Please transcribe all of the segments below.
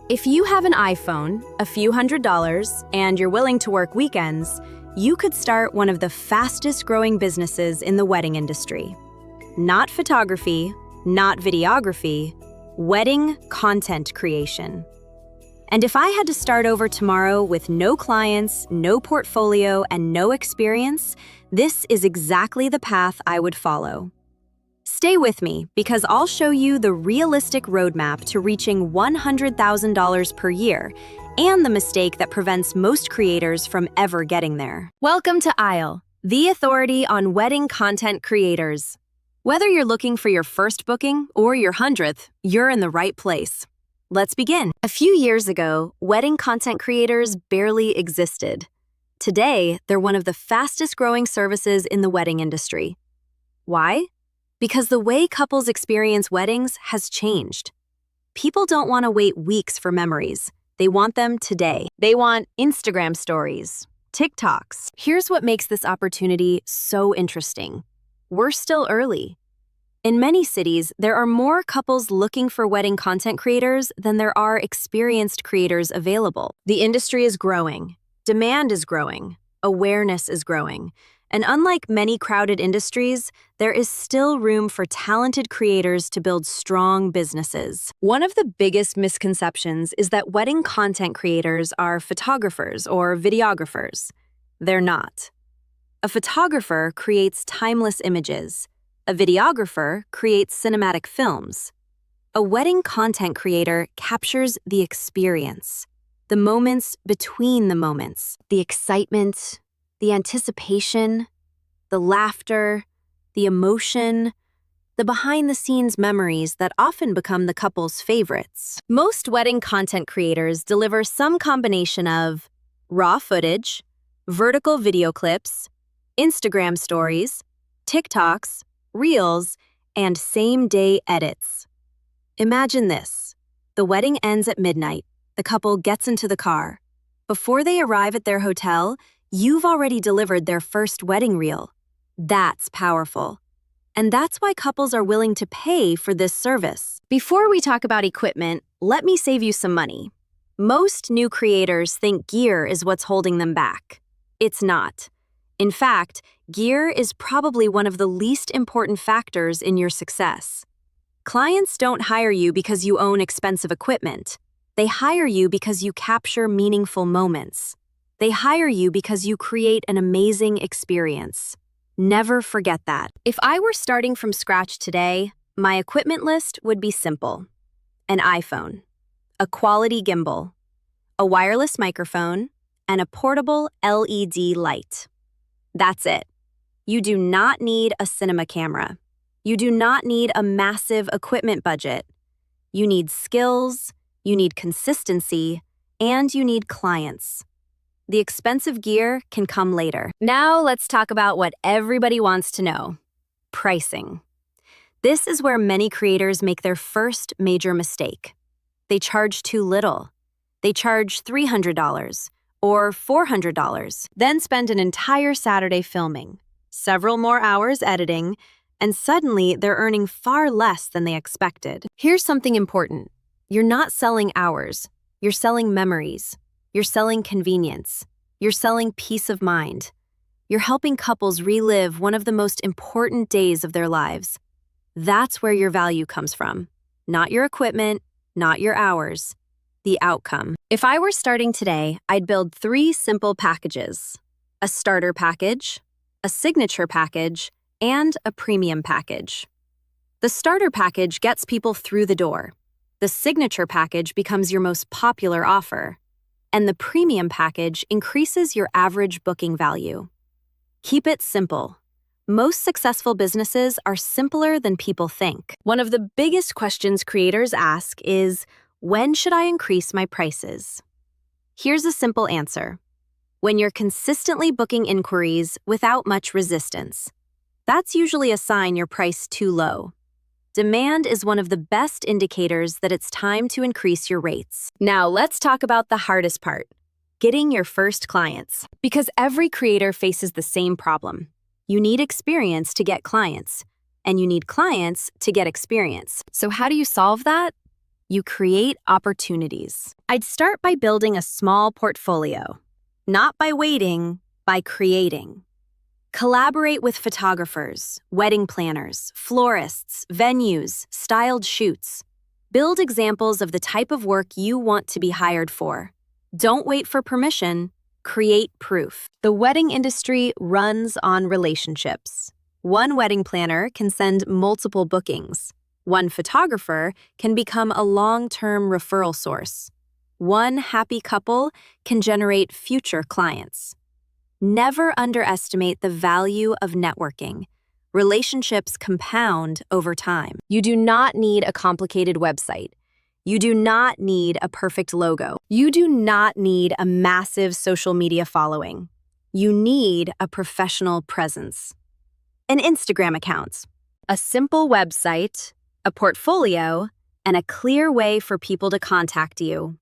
If you have an iPhone, a few $100s, and you're willing to work weekends, you could start one of the fastest growing businesses in the wedding industry. Not photography, not videography, wedding content creation. And if I had to start over tomorrow with no clients, no portfolio, and no experience, this is exactly the path I would follow. Stay with me because I'll show you the realistic roadmap to reaching $100,000 per year and the mistake that prevents most creators from ever getting there. Welcome to Aisle, the authority on wedding content creators. Whether you're looking for your first booking or your 100th, you're in the right place. Let's begin. A few years ago, wedding content creators barely existed. Today, they're one of the fastest growing services in the wedding industry. Why? Because the way couples experience weddings has changed. People don't want to wait weeks for memories. They want them today. They want Instagram stories, TikToks. Here's what makes this opportunity so interesting. We're still early. In many cities, there are more couples looking for wedding content creators than there are experienced creators available. The industry is growing. Demand is growing. Awareness is growing. And unlike many crowded industries, there is still room for talented creators to build strong businesses. One of the biggest misconceptions is that wedding content creators are photographers or videographers. They're not. A photographer creates timeless images. A videographer creates cinematic films. A wedding content creator captures the experience, the moments between the moments, the excitement, the anticipation, the laughter, the emotion, the behind-the-scenes memories that often become the couple's favorites. Most wedding content creators deliver some combination of raw footage, vertical video clips, Instagram stories, TikToks, Reels, and same-day edits. Imagine this. The wedding ends at midnight. The couple gets into the car. Before they arrive at their hotel, you've already delivered their first wedding reel. That's powerful. And that's why couples are willing to pay for this service. Before we talk about equipment, let me save you some money. Most new creators think gear is what's holding them back. It's not. In fact, gear is probably one of the least important factors in your success. Clients don't hire you because you own expensive equipment. They hire you because you capture meaningful moments. They hire you because you create an amazing experience. Never forget that. If I were starting from scratch today, my equipment list would be simple. An iPhone, a quality gimbal, a wireless microphone, and a portable LED light. That's it. You do not need a cinema camera. You do not need a massive equipment budget. You need skills, you need consistency, and you need clients. The expensive gear can come later. Now let's talk about what everybody wants to know: pricing. This is where many creators make their first major mistake. They charge too little. They charge $300 or $400, then spend an entire Saturday filming, several more hours editing, and suddenly they're earning far less than they expected. Here's something important. You're not selling hours. You're selling memories. You're selling convenience. You're selling peace of mind. You're helping couples relive one of the most important days of their lives. That's where your value comes from. Not your equipment, not your hours. The outcome. If I were starting today, I'd build 3 simple packages: a starter package, a signature package, and a premium package. The starter package gets people through the door. The signature package becomes your most popular offer. And the premium package increases your average booking value. Keep it simple. Most successful businesses are simpler than people think. One of the biggest questions creators ask is, when should I increase my prices? Here's a simple answer. When you're consistently booking inquiries without much resistance. That's usually a sign you're priced too low. Demand is one of the best indicators that it's time to increase your rates. Now let's talk about the hardest part: getting your first clients. Because every creator faces the same problem. You need experience to get clients, and you need clients to get experience. So how do you solve that? You create opportunities. I'd start by building a small portfolio. Not by waiting, by creating. Collaborate with photographers, wedding planners, florists, venues, styled shoots. Build examples of the type of work you want to be hired for. Don't wait for permission. Create proof. The wedding industry runs on relationships. One wedding planner can send multiple bookings. One photographer can become a long-term referral source. One happy couple can generate future clients. Never underestimate the value of networking. Relationships compound over time. You do not need a complicated website. You do not need a perfect logo. You do not need a massive social media following. You need a professional presence. An Instagram account, a simple website, a portfolio, and a clear way for people to contact you.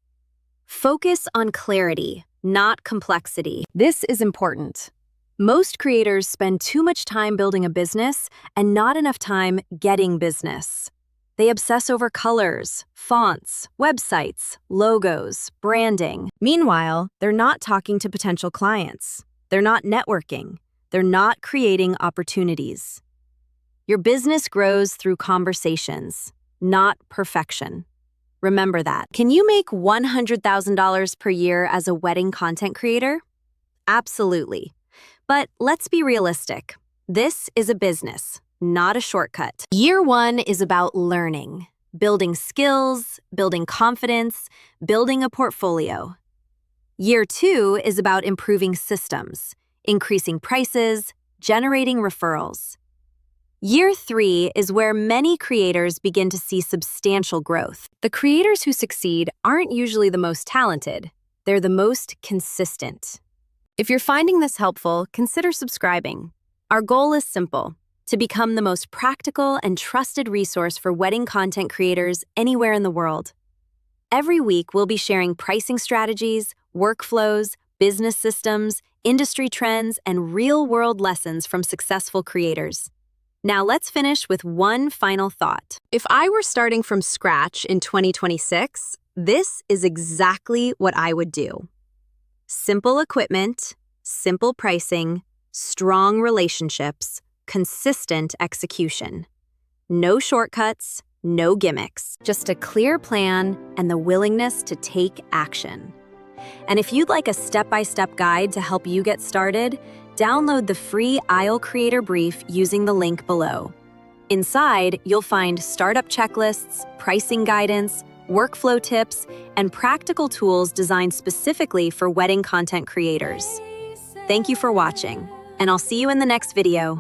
Focus on clarity, not complexity. This is important. Most creators spend too much time building a business and not enough time getting business. They obsess over colors, fonts, websites, logos, branding. Meanwhile, they're not talking to potential clients. They're not networking. They're not creating opportunities. Your business grows through conversations, not perfection. Remember that. Can you make $100,000 per year as a wedding content creator? Absolutely. But let's be realistic. This is a business, not a shortcut. Year one is about learning, building skills, building confidence, building a portfolio. Year two is about improving systems, increasing prices, generating referrals. Year three is where many creators begin to see substantial growth. The creators who succeed aren't usually the most talented. They're the most consistent. If you're finding this helpful, consider subscribing. Our goal is simple: to become the most practical and trusted resource for wedding content creators anywhere in the world. Every week, we'll be sharing pricing strategies, workflows, business systems, industry trends, and real-world lessons from successful creators. Now let's finish with one final thought. If I were starting from scratch in 2026, this is exactly what I would do. Simple equipment, simple pricing, strong relationships, consistent execution. No shortcuts, no gimmicks, just a clear plan and the willingness to take action. And if you'd like a step-by-step guide to help you get started, download the free Aisle Creator Brief using the link below. Inside, you'll find startup checklists, pricing guidance, workflow tips, and practical tools designed specifically for wedding content creators. Thank you for watching, and I'll see you in the next video.